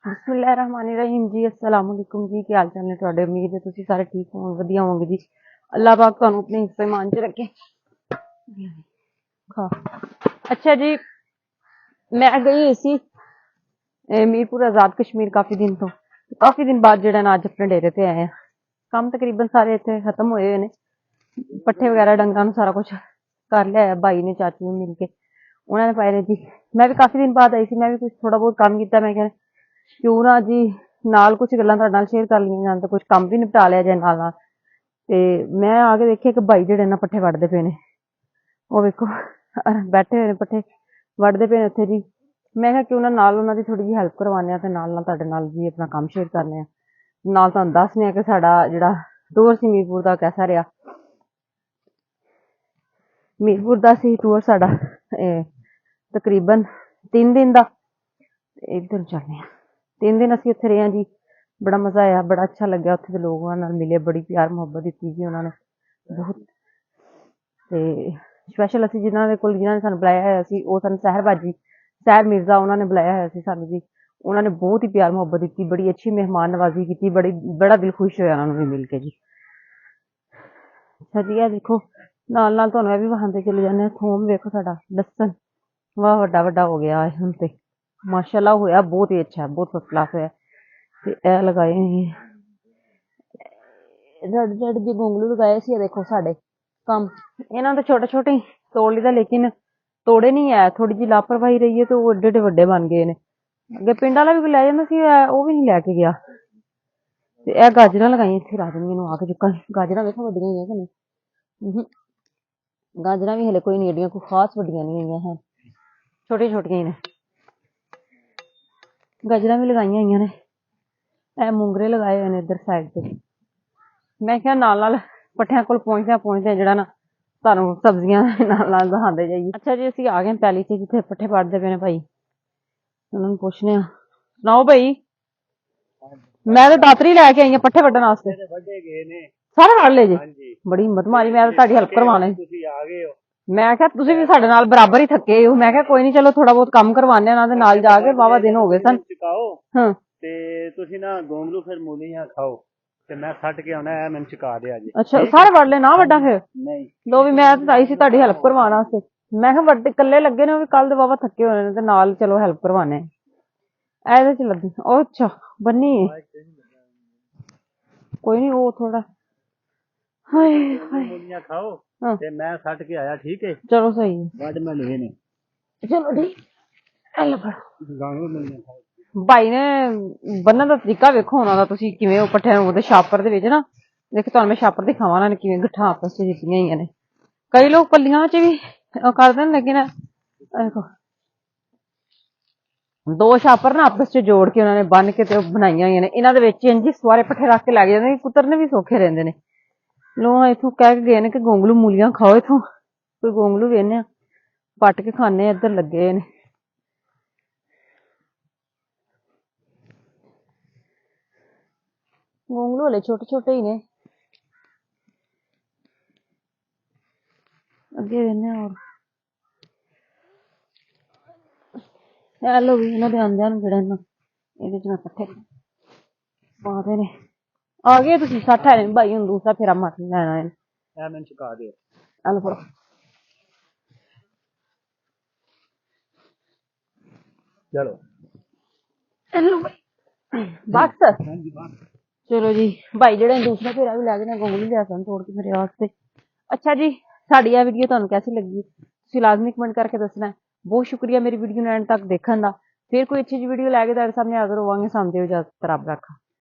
बिस्मिल्लाहिर्रहमानिर्रहीम जी अस्सलाम वालेकुम जी की हाल चाल ने तुहाडे उम्मीद है तुसी सारे ठीक हो वधिया होवोगे जी अल्लाह पाक तुहानू अपने हिस्से मान च रखे अच्छा जी मैं गई सी मीरपुर आजाद कश्मीर काफी दिन बाद जेड़ा ना अज अपने डेरे ते आए हैं कम तकरीबन सारे इत्थे खत्म होए हुए ने पट्ठे वगैरह डंगरां नू सारा कुछ कर लिया भाई ने चाचू ने मिलके उन्होंने पाए ने जी मैं भी काफी दिन बाद आई सी मैं भी कुछ थोड़ा बहुत काम किया मैं क्या क्यों ना जी नाल कुछ गल्लां तुहाडे नाल शेयर कर लईआं जां ते कुछ कम्म भी निपटा लिया जाए नाल नाल ते मैं आके देखिआ कि भाई जेह्ड़े ना पट्ठे वड्डदे पे ने ओह् वेखो बैठे होए ने पट्ठे वड्डदे पे ने उत्थे जी मैं कहा क्यों ना नाल उन्हां दी थोड़ी जी हेल्प करवाने आं ते नाल नाल तुहाडे नाल जी अपना कम्म शेयर करने आं नाल तुहानू दस्सने आं कि साडा जेह्ड़ा टूर सी मीरपुर दा कैसा रेहा मीरपुर दा सी टूर साडा तकरीबन 3 दिन दा इधर चलने आं 3 दिन असीं उत्थे रेह् आं जी बड़ा मजा आया बड़ा अच्छा लग्गेआ उत्थे दे लोग उन्हां नाल मिले बड़ी प्यार मुहब्बत दित्ती जी उन्हां ने बहुत ते स्पैशल असीं जिन्हां ने सानू बुलाया होया सी ओह् सन सहर मिर्जा उन्हां ने बुलाया होया सी सानू जी उन्हां ने बहुत ही प्यार मुहब्बत दित्ती बड़ी अच्छी मेहमान नवाजी कीती बड़ा दिल खुश होया उन्हां नू भी मिल के जी अच्छा जी एह् दिक्खो नाल नाल तुहानू एह् भी वखांदे चले जन्ने आं थोम वेखो साडा लस्सन वाह वड्डा वड्डा हो गया है हुण ते माशाअल्लाह होया बहुत ही अच्छा बहुत फर्स्ट क्लास होया ते एह् लगाए होए रड़ जे गोंगलू लगाए सी देखो साडे कम इन्हां दे छोटे छोटे ही तोड़ लीता लेकिन तोड़े नहीं है थोड़ी जी लापरवाही रही है तो वो एड्डे एड्डे वड्डे बन गए ने अगे पिंड आह्ला भी कोई लै जांदा सी ओह् भी नहीं लैके गया ते एह् गाजरां लगाइयां इत्थे राजन नू आके चुक्कां गाजरां वेखो वड्डियां होइयां कि नहीं गाजरां भी हले कोई नहीं एड्डियां कोई खास वड्डियां नहीं होइयां हैं छोटियां छोटियां ही ने गाजरां भी लगाइयां होइयां ने एह् मुंगरे लगाए होए ने इधर साइड ते मैं क्या नाल नाल पट्ठियां कोल पहुंचदे जेह्ड़ा ना तुहानू सब्जियां नाल नाल दिखांदे जाइए अच्छा जी असीं आ गए पैली च जित्थे पट्ठे वड्डदे पे ने भाई उन्हां नू पुच्छने आं सनाओ भाई मैं ते दातरी लैके आई आं पट्ठे वड्डण आस्ते सारे वड्ड ले जी बड़ी हिम्मत मारी मैं ते तुहाडी हेल्प करवाने मैं क्या तुसीं भी साडे नाल बराबर ही थक्के हो मैं क्या कोई नहीं चलो थोड़ा बहुत कम्म करवाने आं नाल नाल जाके वाहवा दिन हो गए सन हां ते तुसीं ना गोंगलू फिर मूलियां खाओ ते मैं सट के आना है मैनूं चका दे अज अच्छा सारे वड्ड ले ना वड्डा फिर नहीं लो भी मैं ते आई सी तुहाडी हेल्प करवाने आस्ते मैं क्या वड्डे कल्ले लग्गे ने ओह् भी कल दे वाहवा थक्के होए ने ते नाल चलो हेल्प करवाने एह्दे च लग्गी ओह् अच्छा बन्नी कोई नहीं ओह् थोड़ा हाय हाय मूलियां खाओ हाँ ते मैं सट के आया ठीक है चलो सही है वड मैं ले ने चलो ठीक हेलो गांव मूलियां खाओ भाई ने बन्नण ਦਾ ਤਰੀਕਾ ਵੇਖੋ ਉਹਨਾਂ ਦਾ ਤੁਸੀਂ ਕਿਵੇਂ ਉਹ ਪੱਠਿਆਂ ਨੂੰ ਉਹਦੇ ਛਾਪਰ ਦੇ ਵਿੱਚ ਨਾ ਦੇਖੋ ਤੁਹਾਨੂੰ ਮੈਂ ਛਾਪਰ ਦਿਖਾਵਾਂ ਉਹਨਾਂ ਨੇ ਕਿਵੇਂ ਗੱਠਾਂ ਆਪਸ ਵਿੱਚ ਦਿੱਤੀਆਂ ਹੋਈਆਂ ਨੇ ਕਈ ਲੋਕ ਪੱਲੀਆਂ 'ਚ ਵੀ ਉਹ ਕਰਦੇ ਨੇ ਲੇਕਿਨ ਦੇਖੋ ਦੋ ਛਾਪਰ ਨਾ ਆਪਸ 'ਚ ਜੋੜ ਕੇ ਉਹਨਾਂ ਨੇ ਬੰਨ ਕੇ ਤੇ ਉਹ ਬਣਾਈਆਂ ਹੋਈਆਂ ਨੇ ਇਹਨਾਂ ਦੇ ਵਿੱਚ ਇੰਝ ਸਵਾਰੇ ਪੱਠੇ ਰੱਖ ਕੇ ਲੱਗ ਜਾਂਦੇ ਨੇ ਕੁੱਤਰਨੇ ਵੀ ਸੌਖੇ ਰਹਿੰਦੇ ਨੇ ਲੋਕ ਇੱਥੋਂ ਕਹਿ ਕੇ ਗਏ ਨੇ ਕਿ ਗੋਂਗਲੂ ਮੂਲੀਆਂ ਖਾਓ ਇੱਥੋਂ ਕੋਈ ਗੋਂਗਲੂ ਵੇਖਨੇ ਆ ਪੱਟ ਕੇ ਖਾਣੇ ਇੱਧਰ ਲੱਗੇ ਨੇ गोंगलू हले छोटे छोटे ही ने अगे वेने और हेलो भी इन्हां दे आंदे न जेड़े ना ਇਹਦੇ ਚ ਮੈਂ ਪੱਠੇ ਪਾਦੇ ਨੇ ਆ ਗਏ ਤੁਸੀਂ 60 ਹੈ ਨੇ ਭਾਈ ਹੁਣ ਦੂਸਰਾ ਫੇਰਾ ਮਾਰ ਲੈਣਾ ਹੈ ਇਹ ਮੈਨੂੰ ਚੁਕਾ ਦਿਓ ਆਲੋ ਫੜੋ ਚਲੋ हेलो बस चलो जी भाई जेड़ा दूसरा फेरा भी लै गए गोंगलू लिया सन तोड़ के मेरे वास्ते अच्छा जी साड़ी यह वीडियो तुहानू कैसी लगी तुसीं लाजमी कमेंट करके दसना बहुत शुक्रिया मेरी वीडियो एंड तक देखने का फिर कोई अच्छी जी वीडियो लैके तुहाडे सामने हाज़र होवांगे सामने इजाजत रब रखा।